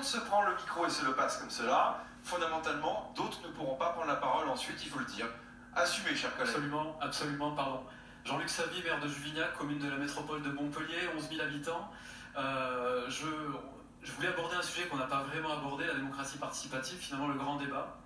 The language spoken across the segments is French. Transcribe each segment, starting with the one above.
se prend le micro et se le passe comme cela, fondamentalement, d'autres ne pourront pas prendre la parole ensuite, il faut le dire. Assumez, chers collègues. Absolument, absolument, pardon. Jean-Luc Savy, maire de Juvignac, commune de la métropole de Montpellier, 11 000 habitants. Je voulais aborder un sujet qu'on n'a pas vraiment abordé, la démocratie participative, finalement le grand débat.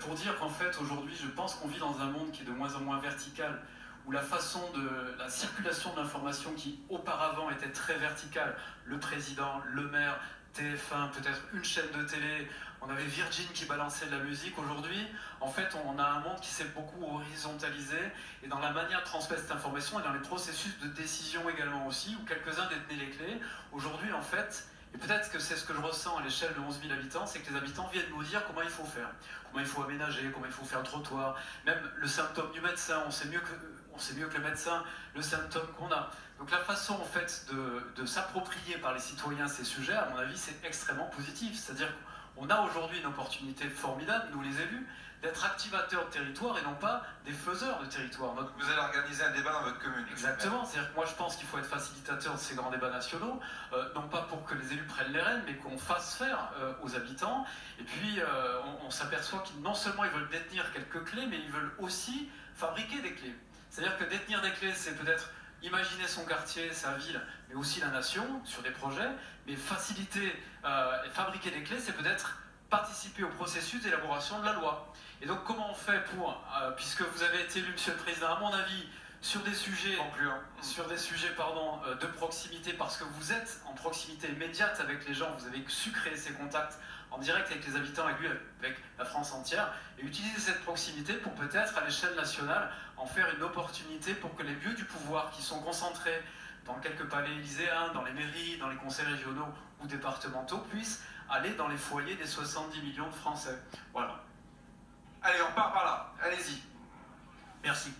Pour dire qu'en fait, aujourd'hui, je pense qu'on vit dans un monde qui est de moins en moins vertical, où la façon de la circulation de l'information qui auparavant était très verticale, le président, le maire, TF1, peut-être une chaîne de télé, on avait Virgin qui balançait de la musique. Aujourd'hui, en fait, on a un monde qui s'est beaucoup horizontalisé, et dans la manière de transmettre cette information et dans les processus de décision également aussi, où quelques-uns détenaient les clés. Aujourd'hui, en fait, et peut-être que c'est ce que je ressens à l'échelle de 11 000 habitants, c'est que les habitants viennent nous dire comment il faut faire, comment il faut aménager, comment il faut faire le trottoir, même le symptôme du médecin, on sait mieux que le médecin le symptôme qu'on a. Donc la façon en fait de s'approprier par les citoyens ces sujets, à mon avis, c'est extrêmement positif. C'est-à-dire qu'on a aujourd'hui une opportunité formidable, nous les élus, d'être activateurs de territoire et non pas des faiseurs de territoire. Vous allez organiser un débat dans votre commune. Exactement, c'est-à-dire que moi je pense qu'il faut être facilitateur de ces grands débats nationaux, non pas pour que les élus prennent les rênes, mais qu'on fasse faire aux habitants. Et puis on s'aperçoit qu'ils non seulement ils veulent détenir quelques clés, mais ils veulent aussi fabriquer des clés. C'est-à-dire que détenir des clés, c'est peut-être imaginer son quartier, sa ville, mais aussi la nation sur des projets, mais faciliter et fabriquer des clés, c'est peut-être participer au processus d'élaboration de la loi. Et donc comment on fait pour, puisque vous avez été élu, Monsieur le Président, à mon avis, sur des sujets, de proximité, parce que vous êtes en proximité immédiate avec les gens, vous avez su créer ces contacts en direct avec les habitants, avec la France entière, et utiliser cette proximité pour peut-être, à l'échelle nationale, en faire une opportunité pour que les lieux du pouvoir qui sont concentrés dans quelques palais élyséens, dans les mairies, dans les conseils régionaux ou départementaux, puissent aller dans les foyers des 70 millions de Français. Voilà. Allez, on part par là. Allez-y. Merci.